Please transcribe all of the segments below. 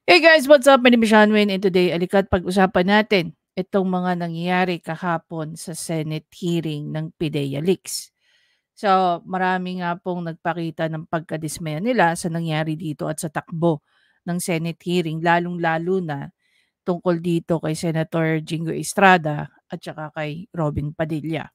Hey guys, what's up? My name is Shanwin and today alikat pag-usapan natin itong mga nangyayari kahapon sa Senate hearing ng PIDEA Leaks. So, marami nga pong nagpakita ng pagkadismaya nila sa nangyari dito at sa takbo ng Senate hearing, lalong-lalo na tungkol dito kay Senator Jingo Estrada at saka kay Robin Padilla.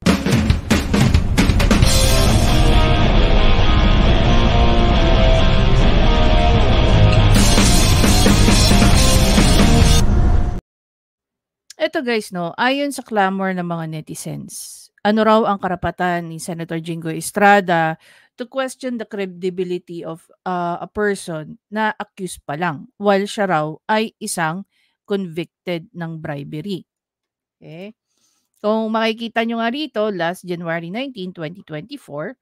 Eto guys 'no, ayon sa clamor ng mga netizens, ano raw ang karapatan ni Senator Jingo Estrada to question the credibility of, a person na accused pa lang, while siya raw ay isang convicted ng bribery, okey. Kung makikita niyo nga rito last January 19, 2024,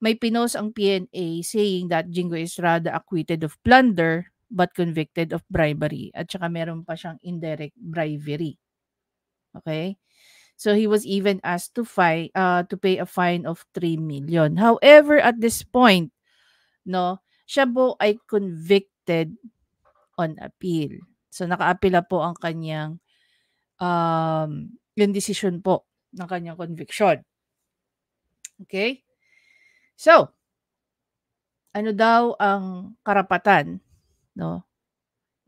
may pinost ang PNA saying that Jingo Estrada acquitted of plunder but convicted of bribery at saka meron pa siyang indirect bribery. Okay? So he was even asked to pay a fine of 3 million. However, at this point, no, siya po ay convicted on appeal. So nakaapila po ang kanyang yung decision po ng kanyang conviction. Okay? So, ano daw ang karapatan, no,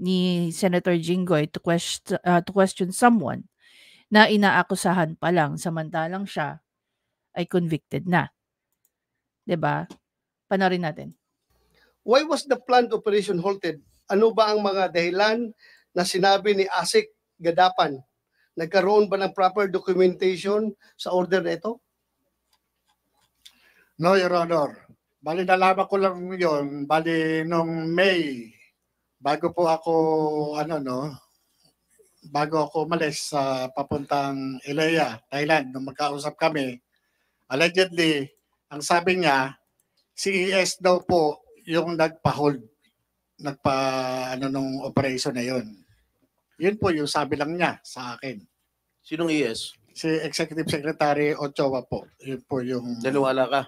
ni Senator Jinggoy to question someone na inaakusahan pa lang samantalang siya ay convicted na, 'di ba? Panoorin natin. Why was the planned operation halted? Ano ba ang mga dahilan na sinabi ni ASIC Gadapan? Nagkaroon ba ng proper documentation sa order na ito? No, Your Honor. Bali, nalaman ko lang yun. Bali, nung May, bago po ako, bago ako umalis sa papuntang Ilaya, Thailand, nung magkausap kami, allegedly, ang sabi niya, CES daw po yung nagpa-hold, nung operation na yun. Yun po yung sabi lang niya sa akin. Sinong ES? Si Executive Secretary Ochoa po. Yun po yung... Naniwala ka?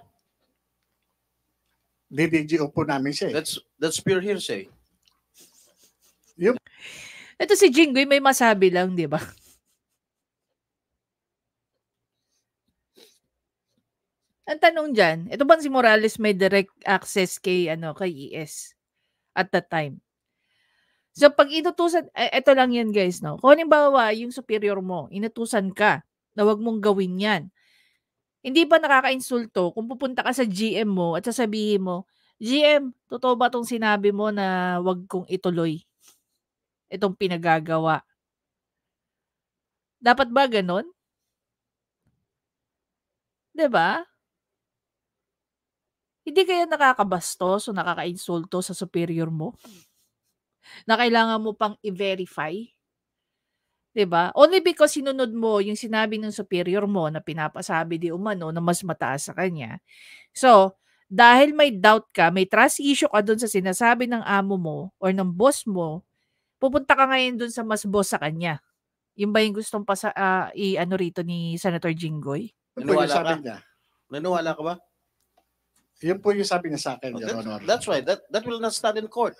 DDGO po namin siya. That's pure hearsay. Yun. Ito si Jinggoy may masabi lang, 'di ba? Ang tanong diyan, ito bang si Morales may direct access kay kay ES at that time? So pag inutusan, ito lang 'yan guys, no. Kung halimbawa yung superior mo, inutusan ka na 'wag mong gawin 'yan. Hindi ba nakakainsulto kung pupunta ka sa GM mo at sasabihin mo, "GM, totoo ba 'tong sinabi mo na 'wag kong ituloy itong pinagagawa?" Dapat ba gano'n? 'Di ba? Hindi kaya nakakabastos o nakakainsulto sa superior mo? Na kailangan mo pang i-verify? 'Di ba? Only because sinunod mo yung sinabi ng superior mo na pinapasabi di umano na mas mataas sa kanya. So, dahil may doubt ka, may trust issue ka dun sa sinasabi ng amo mo or ng boss mo, pupunta ka ngayon dun sa mas boss sa kanya. Yun ba yung gustong i-ano rito ni Senator Jinggoy? Yun po yung Naniwala sabi ka? niya. Naniwala ka ba? Yun po yung sabi niya sa akin, Your Honor. That's right. That will not stand in court.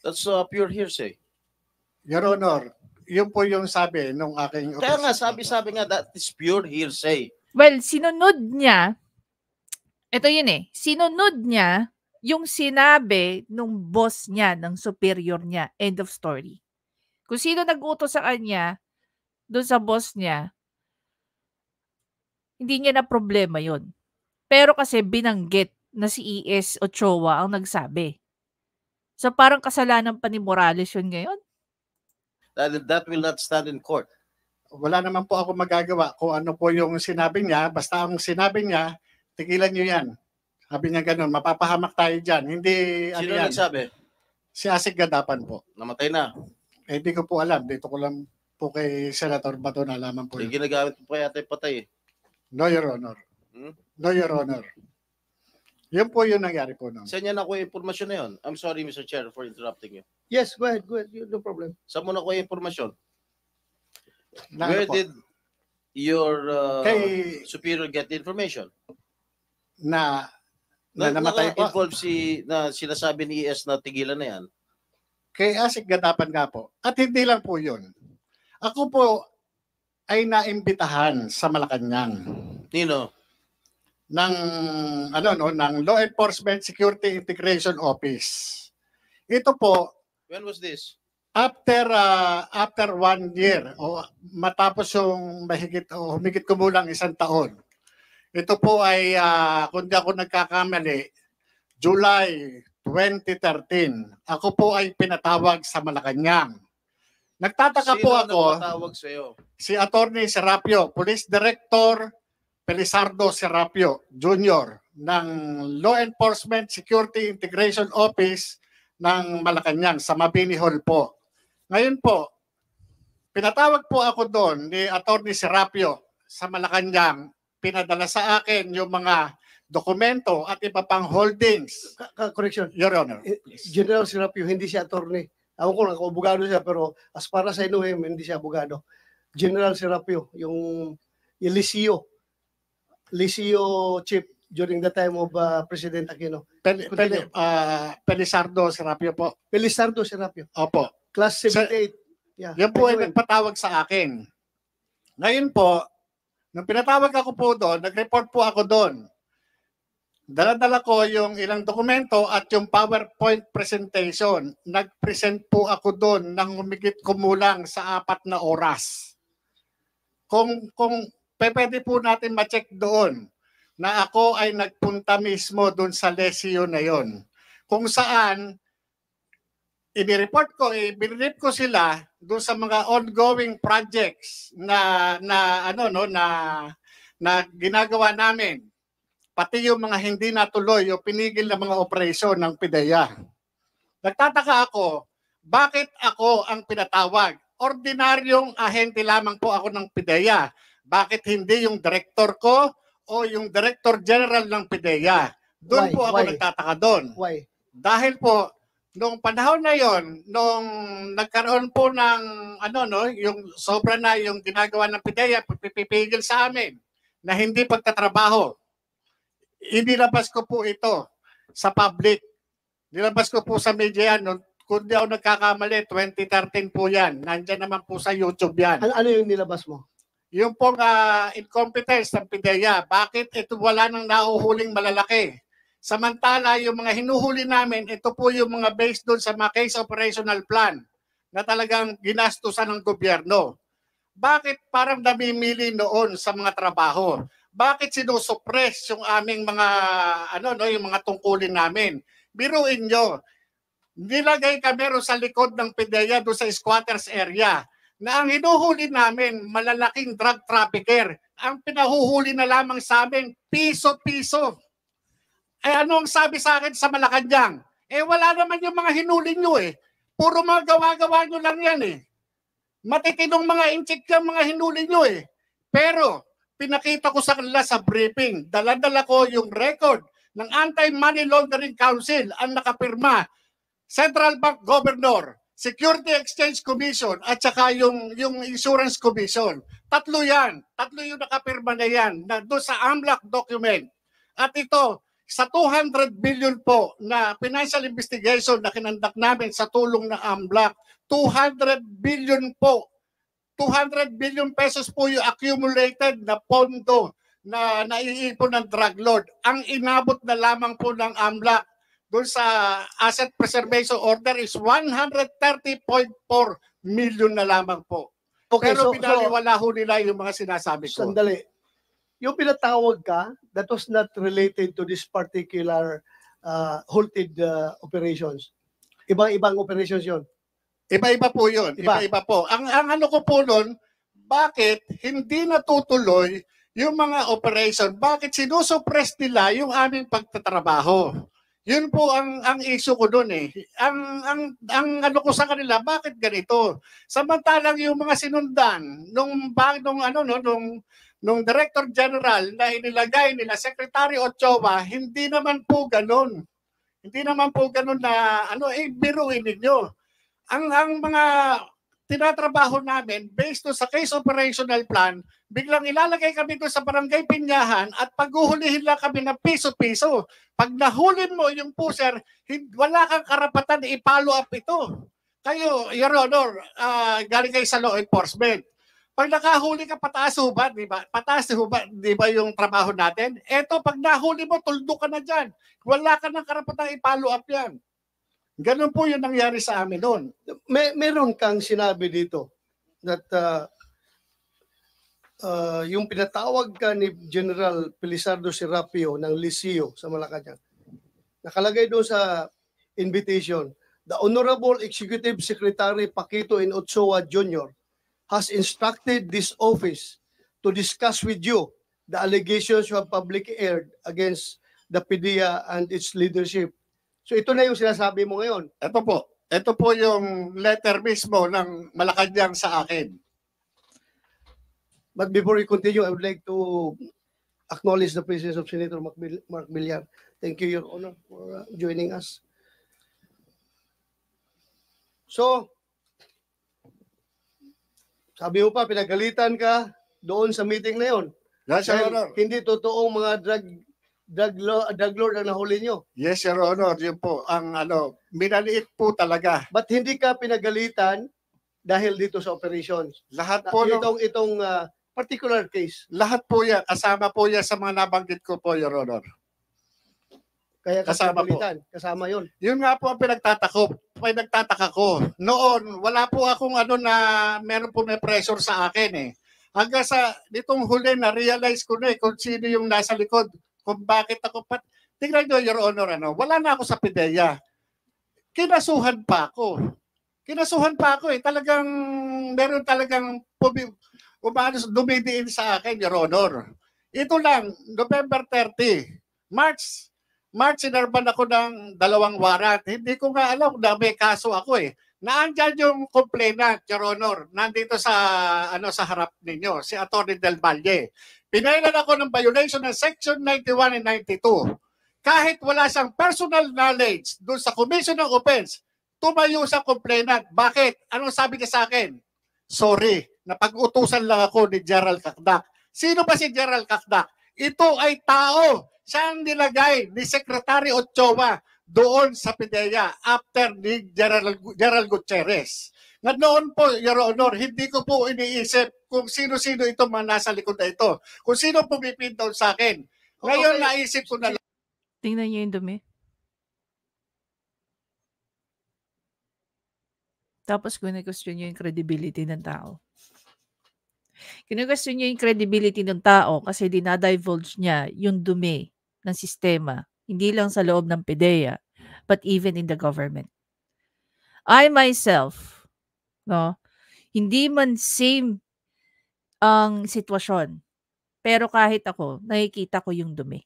That's pure hearsay. Your Honor, yun po yung sabi nung aking... Kaya nga, sabi nga, that is pure hearsay. Well, sinunod niya, ito yun sinunod niya yung sinabi nung boss niya, ng superior niya. End of story. Kung sino nag-utos sa kanya, doon sa boss niya, hindi niya na problema yon. Pero kasi binanggit na si ES Ochoa ang nagsabi. So parang kasalanan pa ni Morales yun ngayon? That will not stand in court. Wala naman po ako magagawa kung ano po yung sinabi niya. Basta ang sinabi niya, tigilan niyo yan. Sabi niya ganun, mapapahamak tayo dyan. Hindi, Sino nagsabi? Si ASIC Gadapan po. Namatay na. Hindi ko po alam. Dito ko lang po kay Senator Bato nalaman po. Ginagamit po pa yata yung patay. No, Your Honor. No, Your Honor. Yun po yung nangyari po nun. Saan niya nakuha yung informasyon na yun? I'm sorry, Mr. Chair, for interrupting you. Yes, go ahead. No problem. Saan mo nakuha yung informasyon? Na, Where did your superior get the information? Na namatay po. Involved na sinasabi ni ES na tigilan na yan? kay Asik Gadapan nga po. At hindi lang po yun. Ako po ay naimbitahan sa Malacanang Nino? ng ng Law Enforcement Security Integration Office. Ito po When was this? after 1 year o matapos yung humigit kumulang 1 taon. Ito po ay kung di ako nagkakamali, July 2013. Ako po ay pinatawag sa Malacanang. Nagtataka po ako, nagpatawag sa'yo? si Attorney Serapio, Police Director Pelizardo Serapio Jr. ng Law Enforcement Security Integration Office ng Malacanang sa Mabini Hall po. Ngayon po, pinatawag po ako doon ni Attorney Serapio sa Malacanang, pinadala sa akin yung mga dokumento at iba pang holdings. Correction. Your Honor. General Serapio, hindi siya attorney. Ako ko naka-abogado siya, pero as para sa inuhim, hindi siya abogado. General Serapio, yung Lisio chief during the time of President Aquino. Pelizardo Serapio po. Pelizardo Serapio. Opo. Class 78. Yeah. Yan po ay nagpatawag sa akin. Ngayon po, nung pinatawag ako po doon, nag-report po ako doon. Dala-dala ko yung ilang dokumento at yung PowerPoint presentation. Nag-present po ako doon ng humigit kumulang sa 4 na oras. Kung pwede po natin ma-check doon na ako ay nagpunta mismo doon sa lesyo na yon. Kung saan i-report ko, i-brief ko sila doon sa mga ongoing projects na ginagawa namin. Pati yung mga hindi natuloy o pinigil na mga operasyon ng PIDEA. Nagtataka ako, bakit ako ang pinatawag? Ordinaryong ahente lamang po ako ng PIDEA. Bakit hindi yung director ko o yung director general ng PIDEA? Doon po ako nagtataka doon. Why? Dahil po, nung panahon na yon, nung nagkaroon po ng yung sobra na yung ginagawa ng PIDEA, pipigil sa amin na hindi pagtatrabaho. Inilabas ko po ito sa public. Nilabas ko po sa media yan. Kung di ako nagkakamali, 2013 po yan. Nandyan naman po sa YouTube yan. Ano yung nilabas mo? Yung pong incompetence ng PIDEA. Bakit ito wala nang nahuhuling malalaki? Samantala, yung mga hinuhuli namin, ito po yung mga based doon sa mga case operational plan na talagang ginastusan ng gobyerno. Bakit parang namimili noon sa mga trabaho? Bakit sinusuppress yung aming mga yung mga tungkulin namin? Biruin nyo, nilagay kami sa likod ng PIDEA doon sa squatters area na ang hinuhuli namin malalaking drug trafficker. Ang pinahuhuli na lamang sa amin, piso-piso. Ano ang sabi sa akin sa Malacanang? Wala naman yung mga hinuli nyo eh. Puro mga gawa-gawa nyo lang yan eh. Matitinong mga inchik yung mga hinuli nyo eh. Pero pinakita ko sa kanila sa briefing, dala-dala ko yung record ng Anti-Money Laundering Council ang nakapirma, Central Bank Governor, Security Exchange Commission, at saka yung Insurance Commission. Tatlo yan. Tatlo yung nakapirma na yan na doon sa AMLAC document. At ito, sa 200 billion po na financial investigation na kinandak namin sa tulong ng AMLAC, 200 billion po. 200 billion pesos po yung accumulated na pondo na naiipon ng drug lord. Ang inabot na lamang po ng AMLAC doon sa Asset Preservation Order is 130.4 million na lamang po. Okay, pero pinaliwala ho nila yung mga sinasabi ko. Sandali. Yung pinatawag ka, that was not related to this particular halted operations. Ibang operations yon. Iba-iba po yun. Iba-iba po. Ang ano ko po nun, bakit hindi natutuloy yung mga operation? Bakit sinusuppress nila yung aming pagtatrabaho? Yun po ang issue ko doon eh. Ang ano ko sa kanila, bakit ganito? Samantalang yung mga sinundan nung Director General na inilagay nila Secretary Ochoa, hindi naman po ganun. Hindi naman po ganun na biruin ninyo. Ang mga tinatrabaho namin based sa case operational plan, biglang ilalagay kami doon sa Barangay Pinyahan at paghuhulihin lang kami ng piso-piso. Pag nahulin mo yung pusher, wala kang karapatan na i-follow up ito. Kayo, Your Honor, galing kayo sa law enforcement. Pag nakahuli ka, pataas ho ba, di ba? Pataas ho ba, di ba yung trabaho natin? Eto, pag nahuli mo, tuldo ka na dyan. Wala ka ng karapatang i-follow up yan. Ganun po yung nangyari sa amin noon. Meron kang sinabi dito that yung pinatawag ka ni General Pilisardo Serapio ng Liceo sa Malacanang. Nakalagay doon sa invitation, the Honorable Executive Secretary Paquito N. Ochoa Jr. has instructed this office to discuss with you the allegations you have publicly aired against the PDEA and its leadership. So ito na yung sinasabi mo ngayon. Ito po yung letter mismo ng Malacanang sa akin. But before we continue, I would like to acknowledge the presence of Senator Mark Villar. Thank you, Your Honor, for joining us. So, sabi mo pa, pinagalitan ka doon sa meeting na yun. Yes, Your Honor. Hindi totoong mga drug lord ang nahuli nyo. Yes, Your Honor. Yun po, ang minaliit po talaga. But hindi ka pinagalitan dahil dito sa operations. Lahat po, itong particular case. Lahat po yan, kasama po yan sa mga nabanggit ko po, Your Honor. Kaya kasama po. Kasama yun. Yun nga po ang pinagtataka ko. Noon, wala po akong na meron po may pressure sa akin eh. Hanggang sa nitong huli na-realize ko na kung sino yung nasa likod, kung bakit ako tingnan nyo, Your Honor, wala na ako sa PDEA. Kinasuhan pa ako eh. Talagang, meron talagang dumidiin sa akin, Your Honor. Ito lang, November 30, March, sinarban ako ng 2 warrant. Hindi ko nga alam na may kaso ako eh. Naandyan yung complainant, Your Honor, nandito sa sa harap ninyo, si Atty. Del Valle. Pinailan ako ng violation ng Section 91 and 92. Kahit wala siyang personal knowledge doon sa commission ng offense, tumayo sa complainant. Bakit? Anong sabi niya sa akin? Sorry, napag-utusan lang ako ni Gerald Cacdac. Sino ba si Gerald Cacdac? Ito ay tao. Siya ang nilagay ni Secretary Ochoa doon sa PDEA after ni Gerald Gutierrez. Nga noon po, Your Honor, hindi ko po iniisip kung sino-sino ito mga nasa likod na ito. Kung sino pumipintaw sa akin. Ngayon naisip ko na lang. Tingnan niyo yung dumi. Tapos kine-question niyo yung credibility ng tao. Kine-question niyo yung credibility ng tao kasi dinadivulge niya yung dumi ng sistema, hindi lang sa loob ng PDEA, but even in the government. I myself, hindi man same ang sitwasyon, pero kahit ako, nakikita ko yung dumi.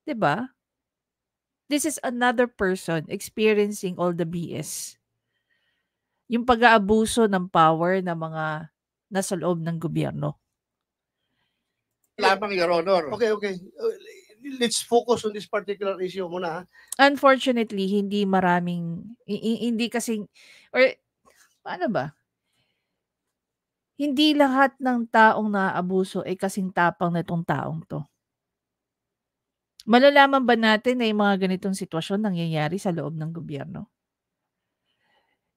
'Di ba? This is another person experiencing all the BS. Yung pag-aabuso ng power ng mga nasa loob ng gobyerno. Lamang, Your Honor. Okay. Let's focus on this particular issue muna. Unfortunately, hindi kasi, or paano ba? Hindi lahat ng taong naaabuso ay kasing tapang na itong taong to. Malalaman ba natin na yung mga ganitong sitwasyon nangyayari sa loob ng gobyerno?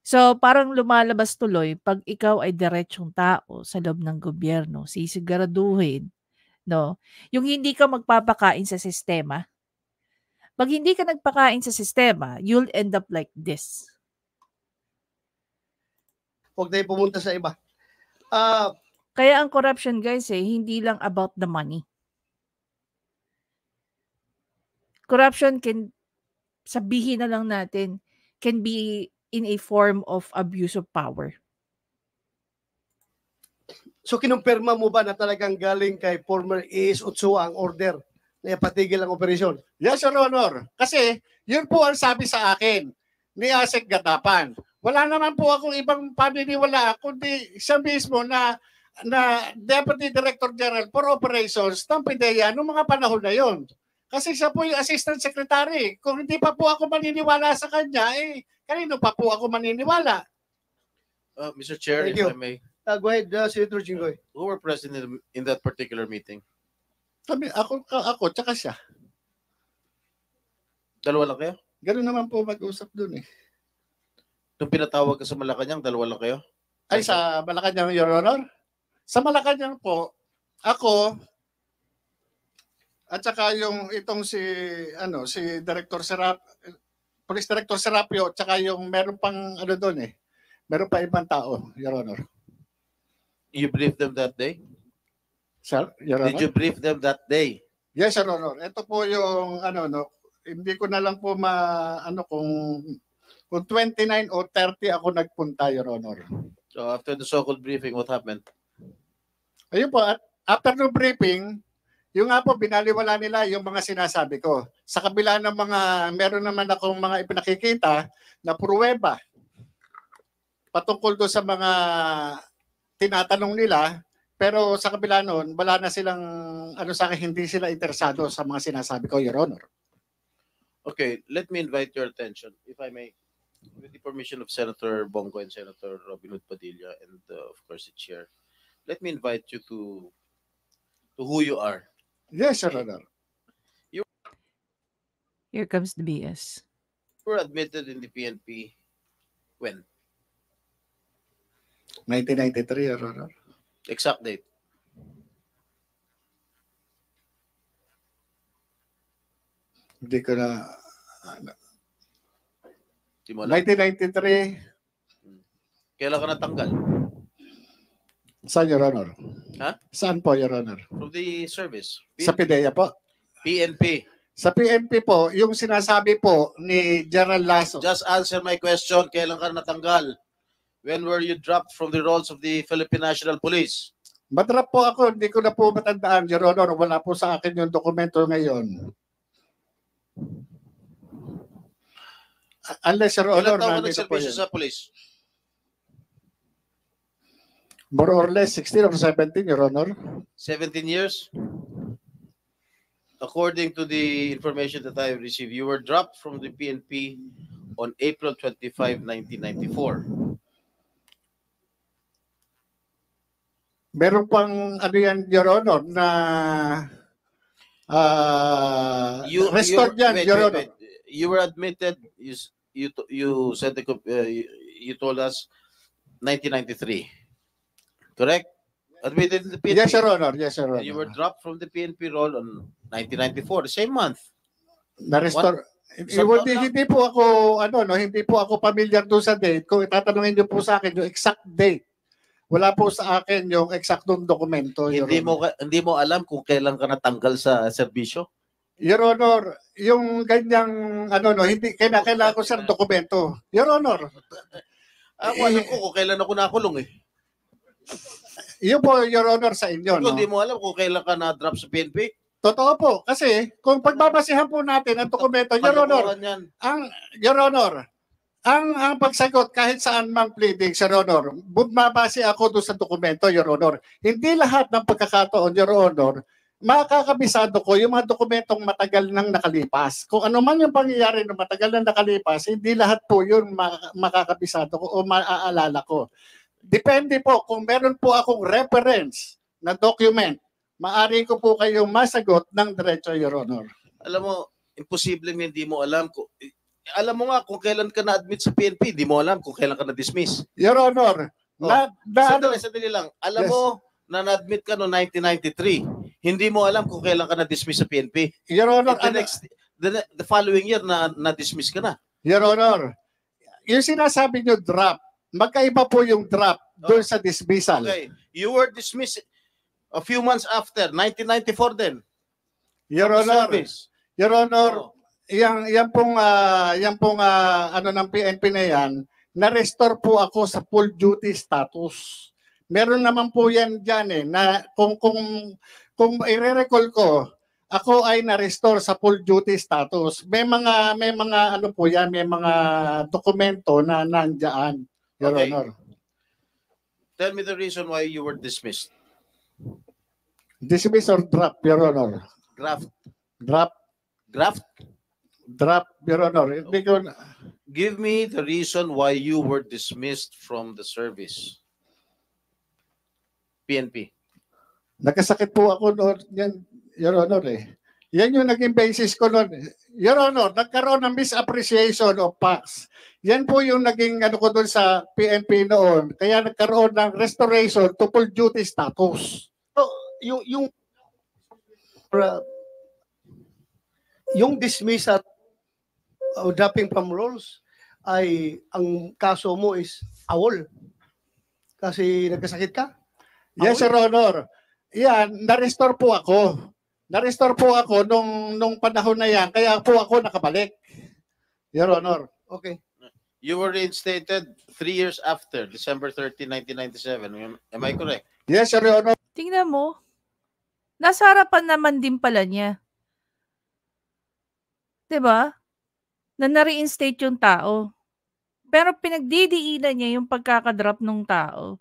So, parang lumalabas tuloy pag ikaw ay diretsong tao sa loob ng gobyerno, sisiguraduhin, yung hindi ka magpapakain sa sistema. Pag hindi ka nagpakain sa sistema, you'll end up like this. Huwag tayo pumunta sa iba. Kaya ang corruption, guys, hindi lang about the money. Corruption sabihin na lang natin, can be in a form of abuse of power. So kinumpirma mo ba na talagang galing kay former AS Ochoa ang order na ipatigil ang operasyon? Yes, Your Honor. Kasi yun po ang sabi sa akin ni Asek Gadapan. Wala naman po akong ibang paniniwala kundi siya mismo na Deputy Director General for Operations ng PDEA noong mga panahon na yon. Kasi siya po yung Assistant Secretary. Kung hindi pa po ako maniniwala sa kanya, kanino pa po ako maniniwala? Mr. Chair, Thank if you. I may. Go ahead, Senator Jinggoy. Who were present in that particular meeting? Ako, tsaka siya. Dalawa lang kayo? Ganun naman po mag-usap dun eh. Nung pinatawag ka sa Malacanang, dalawa lang kayo? Ay, sa Malacanang, Your Honor? Sa Malacanang po, ako, at saka yung itong si Director Police Director Serapio, at saka yung meron pang ano doon eh. Meron pa ibang tao, Your Honor. You briefed them that day? Sir, Your Honor? Did you brief them that day? Yes, Your Honor. Ito po yung hindi ko na lang po kung 29 o 30 ako nagpunta, Your Honor. So after the so-called briefing, what happened? Ayun po, at after the briefing, yung nga po, binaliwala nila yung mga sinasabi ko. Sa kabila ng meron naman akong mga ipinakikita na pruweba patungkol doon sa mga tinatanong nila, pero sa kabila noon, wala na silang, sa akin, hindi sila interesado sa mga sinasabi ko, Your Honor. Okay, let me invite your attention, if I may, with the permission of Senator Bongo and Senator Robin Hood Padilla and of course the chair. Let me invite you to who you are. Yes, Your Honor. Here comes the BS. You were admitted in the PNP when? 1993, Your Honor. Exact date. Hindi ko na... Di mo alam. 1993, Kailan ka natanggal? saan, Your Honor? Ha? Saan po, Your Honor? From the service. Sa PIDEA po. PNP. Sa PNP po, yung sinasabi po ni General Lasso. Just answer my question. Kailan ka natanggal? When were you dropped from the rolls of the Philippine National Police? Madrap po ako, hindi ko na po matandaan, Your Honor. Wala po sa akin yung dokumento ngayon. Unless, Your Honor, Ilan taon ka nandito po nagservisyo yun. sa police? More or less 16 or 17, Your Honor. 17 years? According to the information that I have received, you were dropped from the PNP on April 25, 1994. Meron pang yan, Your Honor, na restored yan, Your Honor. You were admitted, you said you told us 1993. Correct? Admitted in the PNP. Yes, Your Honor. Yes, Your Honor. And you were dropped from the PNP role on 1994, the same month. Na-restore. Hindi po ako hindi po ako familiar doon sa date. Kung itatanungin niyo po sa akin yung exact date, wala po sa akin yung eksaktong dokumento. Hindi mo alam kung kailan ka natanggal sa serbisyo? Your Honor, yung ganyang hindi kailangan ko sa dokumento. Your Honor. Alam ko kung kailan ako nakulong eh. Yun po, Your Honor, sa inyo. Hindi mo alam kung kailan ka na-drop sa PNP? Totoo po. Kasi kung pagbabasihan po natin ang dokumento, Your Honor, ang pagsagot kahit saan mang pleading, Your Honor, bumabase ako doon sa dokumento, Your Honor. Hindi lahat ng pagkakataon, Your Honor, makakabisado ko yung mga dokumentong matagal nang nakalipas. Kung ano man yung pangyayari na matagal nang nakalipas, hindi lahat po yun makakabisado ko o maaalala ko. Depende po, kung meron po akong reference na document, maaari ko po kayong masagot ng diretso, Your Honor. Alam mo, imposible hindi mo alam. Alam mo nga kung kailan ka na-admit sa PNP, hindi mo alam kung kailan ka na-dismiss. Your Honor, sandali lang. Alam mo na na-admit ka noong 1993, hindi mo alam kung kailan ka na-dismiss sa PNP. Your Honor, the following year na-dismiss ka na. Your Honor, yung sinasabi nyo drop, magkaiba po yung drop doon sa dismissal. Okay. You were dismissed a few months after, 1994 then. Your Honor, yan pong ng PNP na yan, na-restore po ako sa full duty status. Meron naman po yan dyan na kung i-recall ko, ako ay na-restore sa full duty status. May mga may mga dokumento na nandiyan, Your Honor. Tell me the reason why you were dismissed. Dismiss or drop, Your Honor? Drop, Your Honor. Give me the reason why you were dismissed from the service. PNP. Nakasakit po ako noon yan, Your Honor . Yan yung naging basis ko noon. Your Honor, nagkaroon ng misappreciation of facts. Yan po yung naging ano ko doon sa PNP noon. Kaya nagkaroon ng restoration to full duty status. So, yung dismissal o dropping from roles ay ang kaso mo is awol. Kasi nagkasakit ka? Yes, Your Honor. Yan, na-restore po ako. Na-restore po ako nung panahon na yan. Kaya po ako nakabalik. Your Honor. Okay. You were reinstated 3 years after, December 30, 1997. Am I correct? Yes, Your Honor. Tingnan mo. Nasa harapan naman din pala niya. 'Di ba? Na na-reinstate yung tao. Pero pinagdidiinan niya yung pagkakadrop ng tao.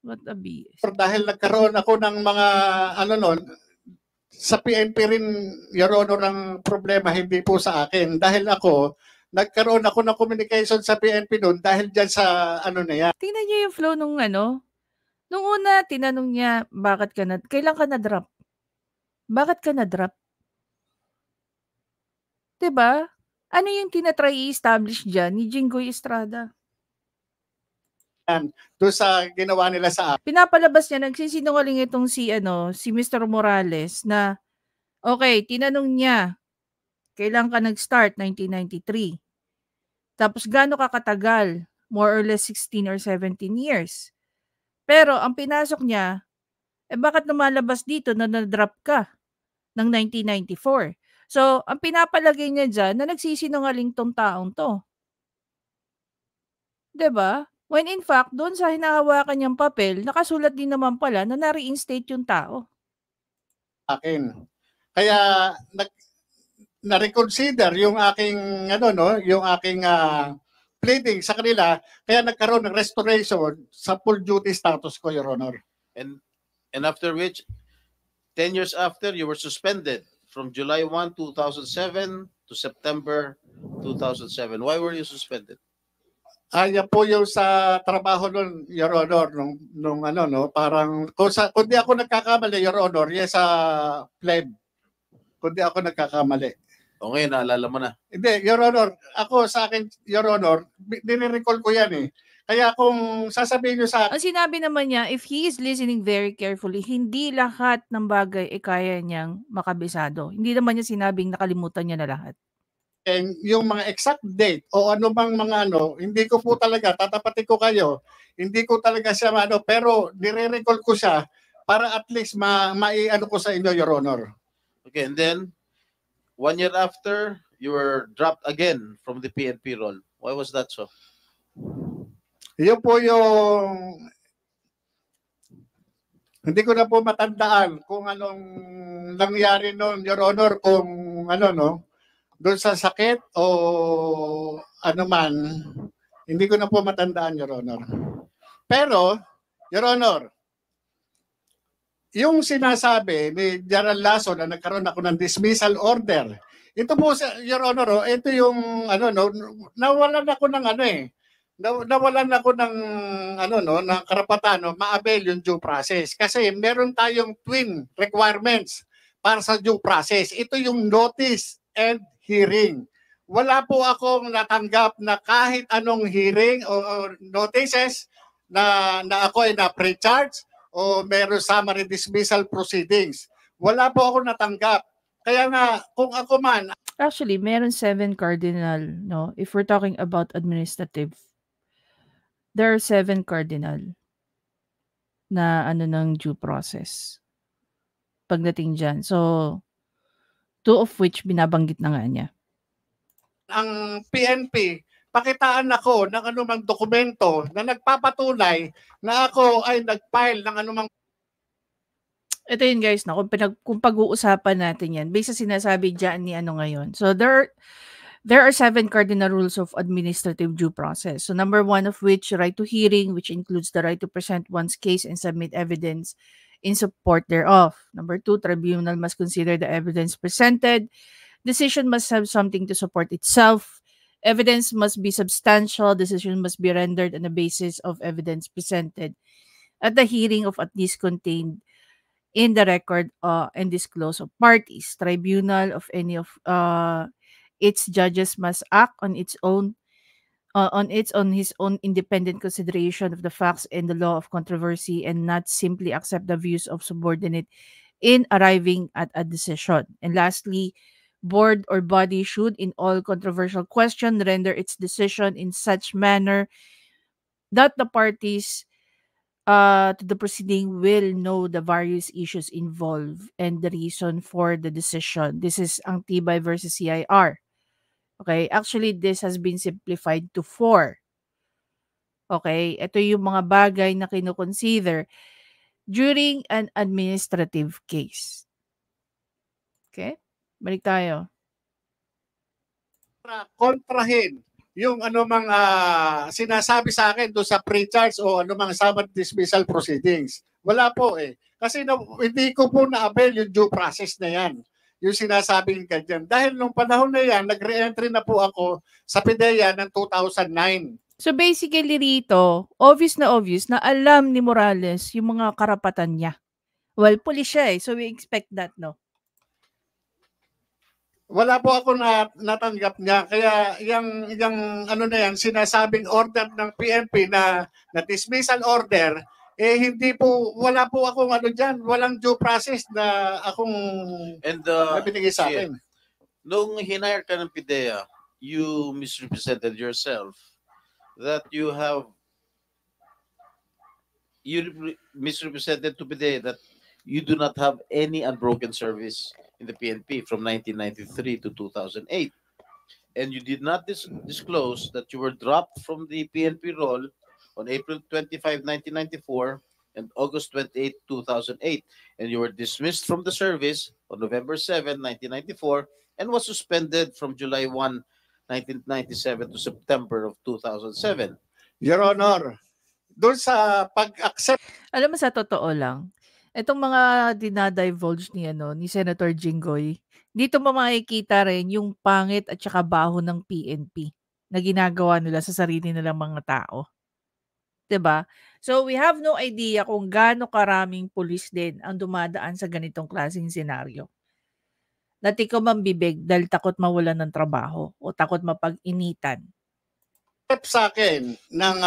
What a BS. Dahil nagkaroon ako ng mga ano noon, sa PNP rin, Your Honor, ang problema hindi po sa akin. Dahil nagkaroon ako ng communication sa PNP noon dahil dyan sa ano na yan. Tingnan niyo yung flow nung ano. Nung una, tinanong niya, kailan ka na-drop? Bakit ka na-drop? 'Di ba? Ano yung tinatry i-establish dyan ni Jinggoy Estrada? Doon sa ginawa nila sa akin. Pinapalabas niya, nagsisinungaling itong si Mr. Morales na, okay, tinanong niya, kailan ka nag-start? 1993. Tapos gaano ka katagal? More or less 16 or 17 years. Pero ang pinasok niya, bakit lumalabas dito na na-drop ka ng 1994? So, ang pinapalagay niya dyan na nagsisinungaling tong taong to. 'Di ba? When in fact, doon sa hinahawakan niyang papel, nakasulat din naman pala na na-reinstate yung tao. Akin. Kaya na-reconsider yung aking yung aking pleading sa kanila, kaya nagkaroon ng restoration sa full duty status ko, Your Honor. And after which, 10 years after, you were suspended from July 1, 2007 to September 2007. Why were you suspended? Yan po yung sa trabaho nun, Your Honor, nung parang, kung di ako nagkakamali, Your Honor, yes, pleb. Kung di ako nagkakamali. O ngayon, naalala mo na. Hindi, Your Honor, ako sa akin, Your Honor, nire-recall ko yan eh. Kaya kung sasabihin nyo sa akin, Ang sinabi naman niya, if he is listening very carefully, hindi lahat ng bagay kaya niyang makabisado. Hindi naman niya sinabing nakalimutan niya na lahat. Yung mga exact date o ano bang mga hindi ko po talaga, tatapatin ko kayo, hindi ko talaga siya pero nire-recall ko siya para at least maiano ko sa inyo, Your Honor. Okay, and then, 1 year after, you were dropped again from the PNP role. Why was that so? Yun po yung hindi ko na po matandaan kung anong nangyari noon, Your Honor, kung doon sa sakit o ano man, hindi ko na po matandaan, Your Honor. Pero, Your Honor, yung sinasabi ni General Lasso na nagkaroon ako ng dismissal order, ito po, Your Honor, ito yung nawalan ako ng nawalan ako ng ng karapatan ma-avail yung due process kasi meron tayong twin requirements para sa due process. Ito yung notice and hearing. Wala po akong natanggap na kahit anong hearing o notices na ako ay na-pre-charge o meron summary dismissal proceedings. Wala po ako natanggap. Kaya nga, kung ako man... Actually, meron 7 cardinal, no? If we're talking about administrative, there are 7 cardinal na ng due process pagdating dyan. So, 2 of which binabanggit na nga niya. Ang PNP, pakitaan ako ng anumang dokumento na nagpapatunay na ako ay nag-file ng anumang... Ito yun guys, kung pag-uusapan natin yan, based sa sinasabi dyan ni ngayon. So, there are 7 cardinal rules of administrative due process. So, number 1 of which, right to hearing, which includes the right to present one's case and submit evidence in support thereof. Number 2, tribunal must consider the evidence presented. Decision must have something to support itself. Evidence must be substantial. Decision must be rendered on the basis of evidence presented at the hearing of at least contained in the record and disclose of parties. Tribunal of any of its judges must act on its own on his own independent consideration of the facts and the law of controversy, and not simply accept the views of subordinate in arriving at a decision. And lastly, board or body should in all controversial question render its decision in such manner that the parties to the proceeding will know the various issues involved and the reason for the decision. This is ang Tibay versus CIR. Okay? Actually, this has been simplified to 4. Okay? Ito yung mga bagay na kino-consider during an administrative case. Okay? Balik tayo. Kontrahin yung anumang sinasabi sa akin doon sa pre-charge o anumang summary dismissal proceedings. Wala po eh. Kasi hindi ko po na-avail yung due process na yan. Yung sinasabing ganyan. Dahil nung panahon na yan, nag-re-entry na po ako sa PIDEA ng 2009. So basically rito, obvious na alam ni Morales yung mga karapatan niya. Well, pulis siya eh. So we expect that, no? Wala po ako natanggap niya. Kaya yung ano na yan, sinasabing order ng PNP na dismissal order, eh hindi po, wala po akong ano dyan, walang due process na akong binigay sa akin. Nung hinire ka ng PIDEA, you misrepresented yourself that you misrepresented to PIDEA that you do not have any unbroken service in the PNP from 1993 to 2008. And you did not disclose that you were dropped from the PNP role on April 25, 1994 and August 28, 2008. And you were dismissed from the service on November 7, 1994 and was suspended from July 1, 1997 to September of 2007. Your Honor, doon sa pag-accept. Alam mo, sa totoo lang, itong mga dinadivulge ni Senator Jinggoy, dito mo makikita rin yung pangit at saka baho ng PNP na ginagawa nila sa sarili nilang mga tao. 'Di ba? So we have no idea kung gaano karaming pulis din ang dumadaan sa ganitong klaseng senaryo. Natikom ang bibig dahil takot mawalan ng trabaho o takot mapag-initan. Sa akin ng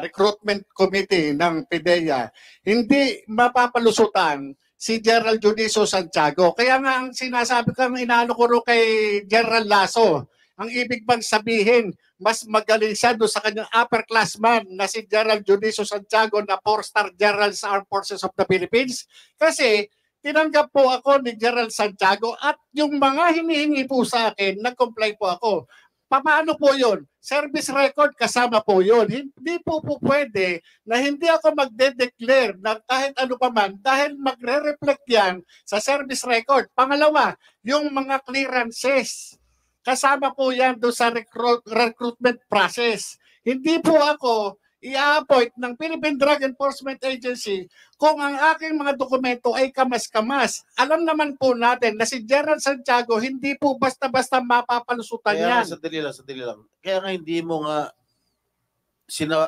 recruitment committee ng PIDEA, hindi mapapalusutan si General Juniso Santiago. Kaya nga ang sinasabi ko, inaano ko rin kay General Lasso, ang ibig bang sabihin, mas magaling siya doon sa kanyang upperclassman na si General Juniso Santiago na 4-star General sa Armed Forces of the Philippines? Kasi tinanggap po ako ni General Santiago at yung mga hinihingi po sa akin, nag-comply po ako. Paano po yun? Service record kasama po yun. Hindi po pwede na hindi ako magde-declare na kahit ano pa man dahil magre-reflect yan sa service record. Pangalawa, yung mga clearances. Kasama po yan doon sa recruitment process. Hindi po ako i-appoint ng Philippine Drug Enforcement Agency kung ang aking mga dokumento ay kamas-kamas. Alam naman po natin na si General Santiago hindi po basta-basta mapapalusutan yan. Kaya sandali lang. Kaya nga hindi mo nga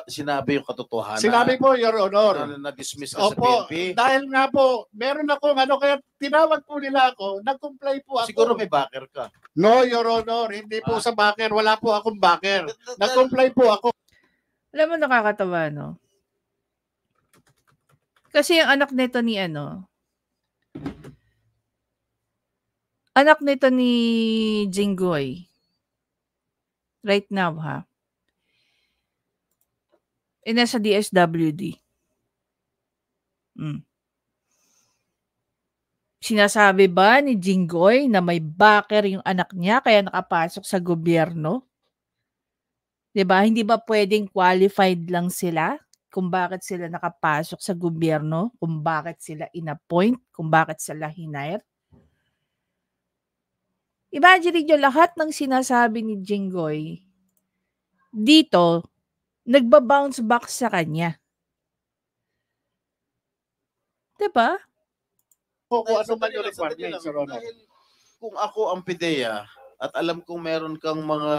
sinabi yung katotohanan. Sinabi po, Your Honor. Na-dismiss ka sa Opo, PNP. dahil nga po, meron akong kaya tinawag po nila ako, nag-comply po ako. Siguro may backer ka. No, Your Honor, hindi po sa backer. Wala po akong backer. Nag-comply po ako. Alam mo, nakakatawa, no? Kasi yung anak nito ni Jinggoy, right now, nasa DSWD. Sinasabi ba ni Jinggoy na may backer yung anak niya kaya nakapasok sa gobyerno? 'Di ba? Hindi ba pwedeng qualified lang sila kung bakit sila nakapasok sa gobyerno, kung bakit sila inappoint, kung bakit sila hinire? Imagine niyo lahat ng sinasabi ni Jinggoy dito, nagba-bounce back sa kanya. 'Di ba? Kung ano man yung requirements, Your Honor. Dahil kung ako ang PIDEA at alam kong meron kang mga...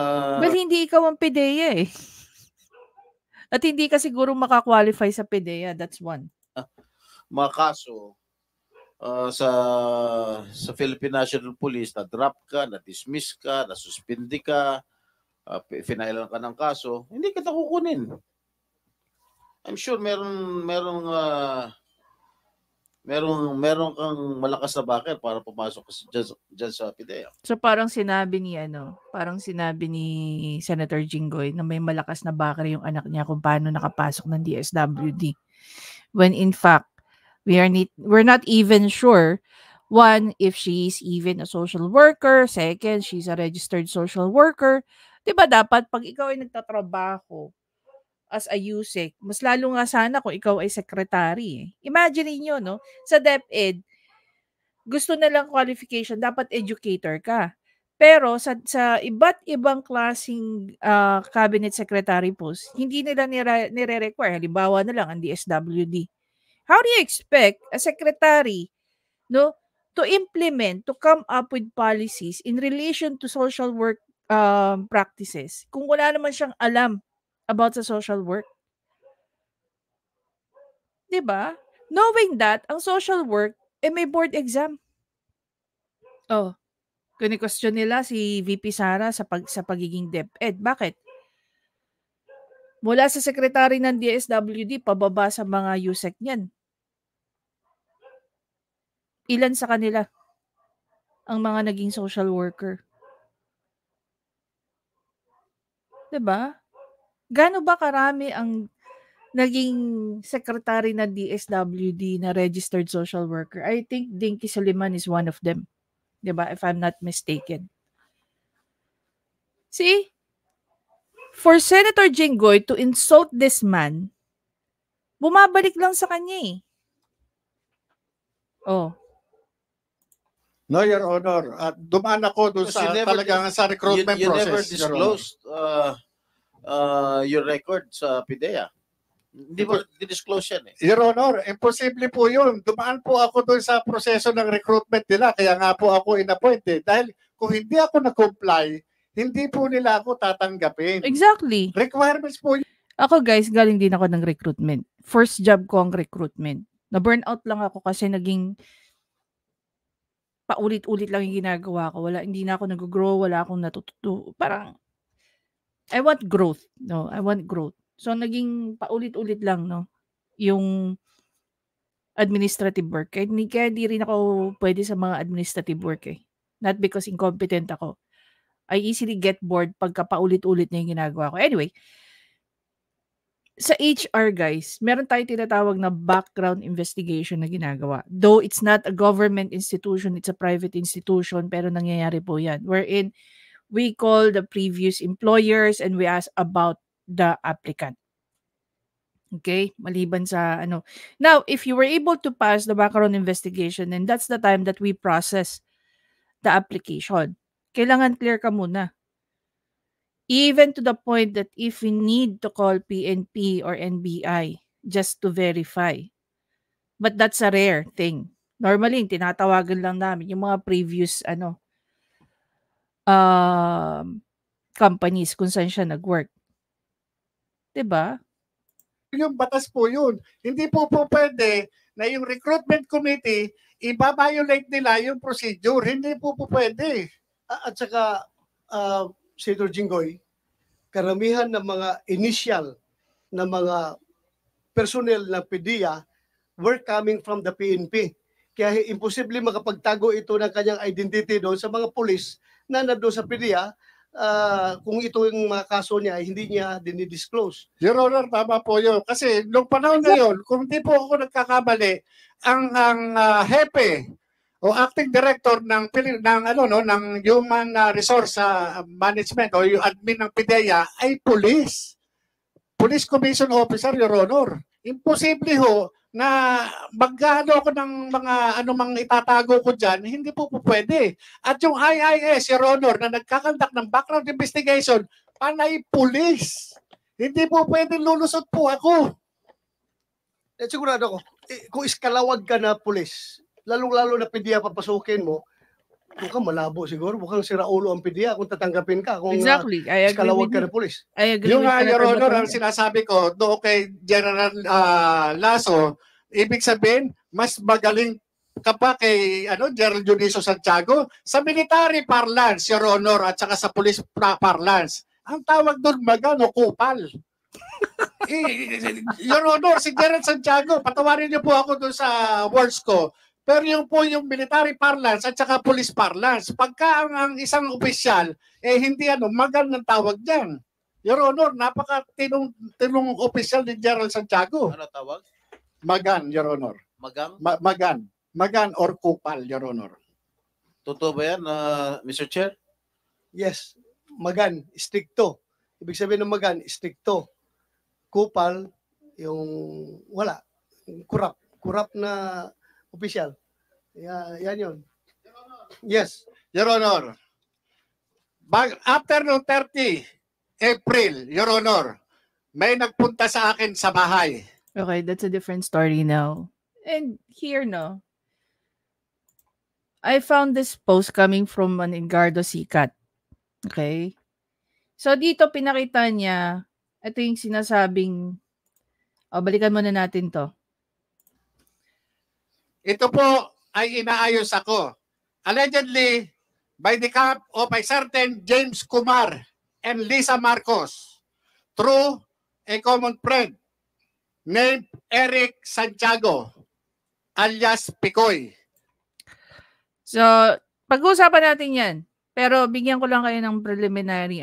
Well, hindi ikaw ang PIDEA eh. At hindi ka siguro makakwalify sa PIDEA. That's one. Mga kaso sa Philippine National Police, na-drop ka, na-dismiss ka, na-suspindi ka, finailan ka ng kaso, hindi kita kukunin. I'm sure meron kang malakas na bakit para pumasok ka dyan sa PIDEA. So parang sinabi ni Senator Jinggoy na may malakas na backer yung anak niya kung paano nakapasok ng DSWD. When in fact, we're not even sure, one, if she's even a social worker, second, she's a registered social worker. 'Di ba dapat pag ikaw ay nagtatrabaho as a USEC, mas lalo nga sana kung ikaw ay secretary. Imagine niyo, no? Sa DepEd, gusto nilang qualification, dapat educator ka. Pero sa iba't ibang klaseng cabinet secretary post, hindi nila nire-require. Halimbawa na lang ang DSWD. How do you expect a secretary, no, to implement, to come up with policies in relation to social work practices kung wala naman siyang alam about sa social work? 'Di ba? Knowing that ang social work may board exam. Oh, kini-question nila si VP Sara sa pagiging DepEd. Bakit? Mula sa secretary ng DSWD pababa sa mga USEC niyan. Ilan sa kanila ang mga naging social worker? 'Di ba? Gaano ba karami ang naging secretary ng DSWD na registered social worker? I think Dinky Soliman is one of them. 'Di ba? If I'm not mistaken. See? For Senator Jinggoy to insult this man, bumabalik lang sa kanya eh. Oh. No, Your Honor. Dumaan ako doon sa talagang sa recruitment you process. You never disclosed your record sa PIDEA. Hindi mo di-disclose yan eh. Your Honor, imposible po yun. Dumaan po ako doon sa proseso ng recruitment nila. Kaya nga po ako inappointed. Dahil kung hindi ako nag-comply, hindi po nila ako tatanggapin. Exactly. Requirements po yun. Ako guys, galing din ako ng recruitment. First job ko ang recruitment. Na-burnout lang ako kasi naging paulit-ulit lang yung ginagawa ko. Hindi na ako nag-grow, wala akong natututo. Parang, I want growth. No, I want growth. So, naging paulit-ulit lang, no, yung administrative work. Kaya di rin ako pwede sa mga administrative work eh. Not because incompetent ako. I easily get bored pagka paulit-ulit na yung ginagawa ko. Anyway, sa HR guys, meron tayong tinatawag na background investigation na ginagawa. Though it's not a government institution, it's a private institution, pero nangyayari po yan. Wherein we call the previous employers and we ask about the applicant. Okay? Maliban sa ano. Now, if you were able to pass the background investigation, then that's the time that we process the application. Kailangan clear ka muna. Even to the point that if we need to call PNP or NBI just to verify. But that's a rare thing. Normally, tinatawagan lang namin yung mga previous companies kung saan siya nag-work. 'Di ba? Yung batas po yun. Hindi po pwede na yung recruitment committee i-violate nila yung procedure. Hindi po pwede. At saka, Senator Jinggoy, karamihan ng mga initial na mga personnel ng PIDEA were coming from the PNP. Kaya imposible makapagtago ito ng kanyang identity doon sa mga pulis na nandoon sa PIDEA kung ito yung mga kaso niya, hindi niya dinidisclose. Your Honor, tama po yun. Kasi nung panahon na yun, kung di po ako nagkakamali, ang hepe o acting director ng Human Resource Management o yung admin ng PIDEA ay police. Police Commission Officer, Your Honor. Imposible ho na magano ako ng mga anumang itatago ko dyan, hindi po pwede. At yung IIS, Your Honor, na nagkakandak ng background investigation, panay police. Hindi po pwede lulusot po ako. Sigurado ko, kung iskalawag ka na pulis, lalong-lalo na PIDEA papasukin mo, mukhang malabo siguro. Mukhang siraulo ang PIDEA kung tatanggapin ka. Kung exactly. I agree iskalawag with ka you. na pulis. I agree Yung with Your Honor, ang sinasabi ko, doon kay General Lasso, ibig sabihin, mas magaling kay Gerald Juniso Santiago, sa military parlance, Your Honor, at saka sa police parlance, ang tawag doon magano kupal. Your Honor, si Gerald Santiago, patawarin niyo po ako doon sa words ko. Pero yung po yung military parlance at saka police parlance, pagka ang isang opisyal, hindi magan ng tawag diyan. Your Honor, tinong opisyal ni Gerald Santiago. Ano tawag? Magan, Your Honor. Magang? Magan. Magan or kupal, Your Honor. Totoo ba yan, Mr. Chair? Yes, magan, stricto. Ibig sabihin ng magan, stricto. Kupal, yung wala. Kurap na opisyal. Yan yun. Yes. Your Honor, after no 30 April, Your Honor, may nagpunta sa akin sa bahay. Okay, that's a different story now. And here, no, I found this post coming from an Edgardo Sikat. Okay? So, dito pinakita niya, ito yung sinasabing, balikan muna natin to. Ito po ay inaayos ako. Allegedly, by the camp of a certain James Kumar and Lisa Marcos through a common friend named Eric Santiago alias Picoy. So, pag-uusapan natin yan. Pero bigyan ko lang kayo ng preliminary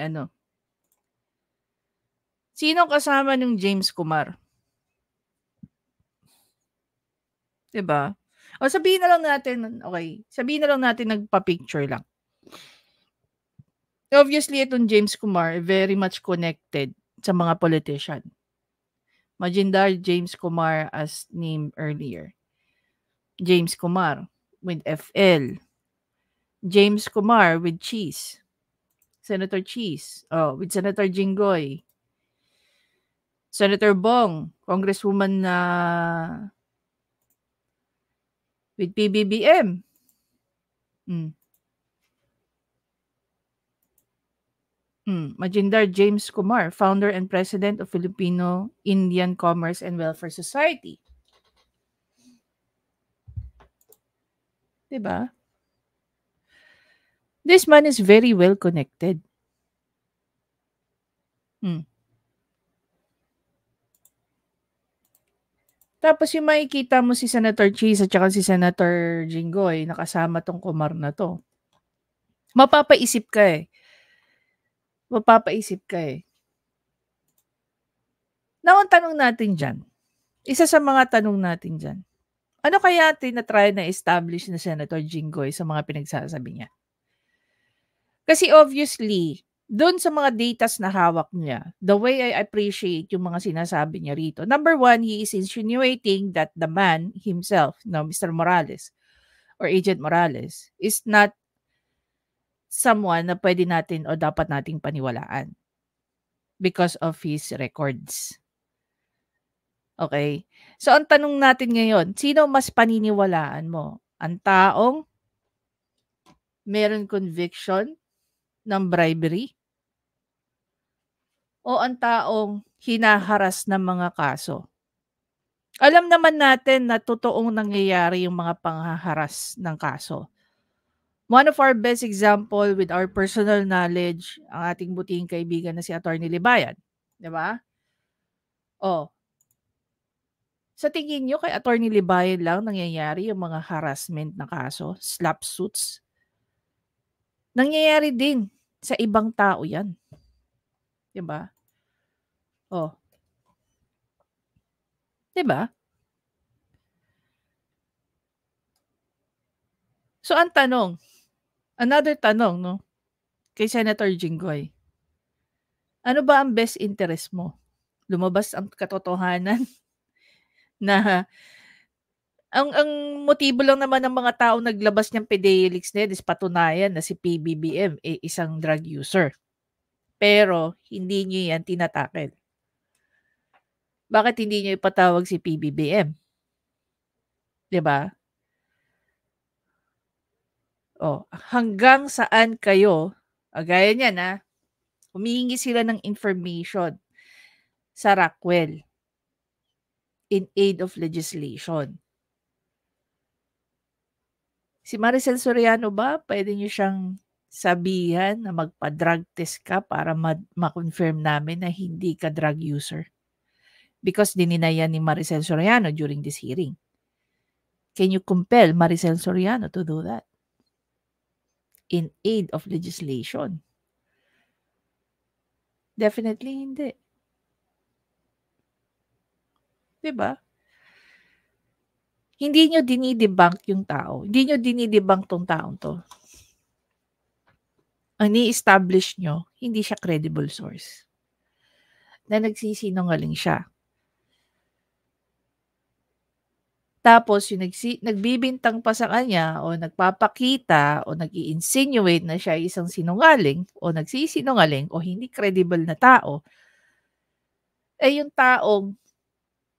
Sino kasama ng James Kumar? Diba? O sabihin na lang natin, okay, sabihin na lang natin nagpa-picture lang. Obviously, itong James Kumar, very much connected sa mga politician. Majindar James Kumar as named earlier. James Kumar with FL. James Kumar with Cheese. Senator Cheese. With Senator Jinggoy. Senator Bong. Congresswoman na with PBBM. Majindar James Kumar, founder and president of Filipino Indian Commerce and Welfare Society. Diba? This man is very well connected. Tapos yung makikita mo si Senator Cheese at saka si Senator Jinggoy, nakasama tong Kumar na to. Mapapaisip ka eh. Now, ang tanong natin dyan, isa sa mga tanong natin dyan, ano kaya tinatry na establish na Senator Jinggoy sa mga pinagsasabi niya? Kasi obviously, doon sa mga datas na hawak niya, the way I appreciate yung mga sinasabi niya rito, number one, he is insinuating that the man himself, Mr. Morales, or Agent Morales, is not someone na pwede natin o dapat nating paniwalaan because of his records. Okay? So, ang tanong natin ngayon, sino mas paniniwalaan mo? Ang taong meron conviction ng bribery? O ang taong hinaharas ng mga kaso? Alam naman natin na totoong nangyayari yung mga panghaharas ng kaso. One of our best example with our personal knowledge, ang ating butihing kaibigan na si Attorney Libayan. Diba? Sa tingin nyo kay Attorney Libayan lang nangyayari yung mga harassment na kaso, slap suits? Nangyayari din sa ibang tao yan. Diba? Diba? So, ang tanong, another tanong, kay Senator Jinggoy, ano ba ang best interest mo? Lumabas ang katotohanan na ang motibo lang naman ng mga tao naglabas niyang Fidelix na is patunayan na si PBBM isang drug user. Pero hindi niyo yan tinatakil. Bakit hindi niyo ipatawag si PBBM? 'Di ba? Hanggang saan kayo, gaya niyan humihingi sila ng information sa Rockwell in aid of legislation. Si Maricel Soriano ba, pwede niyo siyang sabihan na magpa-drug test ka para ma-confirm namin na hindi ka drug user? Because dininayan ni Maricel Soriano during this hearing. Can you compel Maricel Soriano to do that in aid of legislation? Definitely hindi. Diba? Hindi nyo dinidebunk yung tao. Hindi nyo dinidebunk tong taong to. Ang ni-establish nyo, hindi siya credible source. Na nagsisinungaling siya. Tapos, yung nagbibintang pa sa kanya o nagpapakita o nag-i-insinuate na siya isang sinungaling o nagsisinungaling o hindi credible na tao, eh yung taong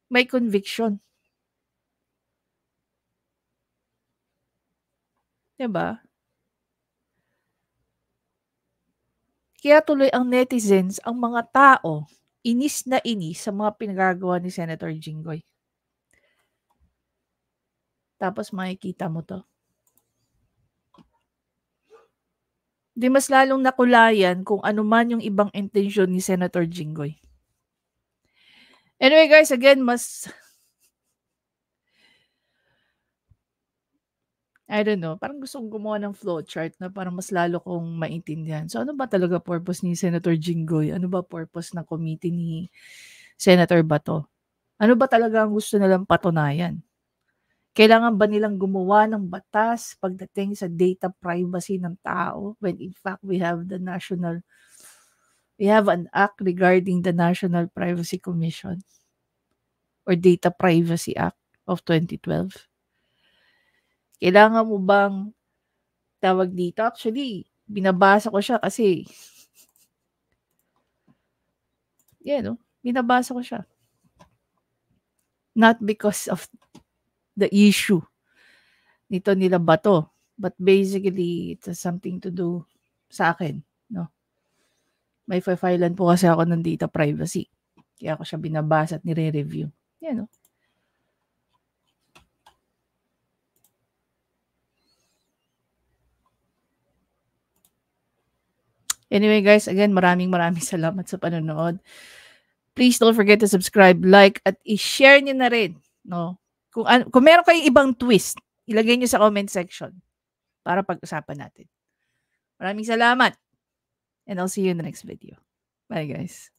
may conviction. Diba? Kaya tuloy ang netizens, ang mga tao, inis na inis sa mga pinagagawa ni Senator Jinggoy. Tapos makikita mo to. Di mas lalong nakulayan kung ano man yung ibang intensyon ni Senator Jinggoy. Anyway guys, again, I don't know, parang gusto kong gumawa ng flowchart na parang mas lalo kong maintindihan. So ano ba talaga purpose ni Senator Jinggoy? Ano ba purpose ng committee ni Senator Bato? Ano ba talaga ang gusto nilang patunayan? Kailangan ba nilang gumawa ng batas pagdating sa data privacy ng tao when in fact we have an act regarding the National Privacy Commission or Data Privacy Act of 2012? Kailangan mo bang tawag dito? Actually, binabasa ko siya kasi binabasa ko siya. Not because of the issue nito nila Bato, but basically it has something to do sa akin, no? May filean po kasi ako ng data privacy. Kaya ako siya binabasa at nire-review. No? Anyway guys, again, maraming salamat sa panonood. Please don't forget to subscribe, like, at i-share niyo na rin, no? Kung meron kayong ibang twist, ilagay niyo sa comment section para pag-usapan natin. Maraming salamat. And I'll see you in the next video. Bye guys.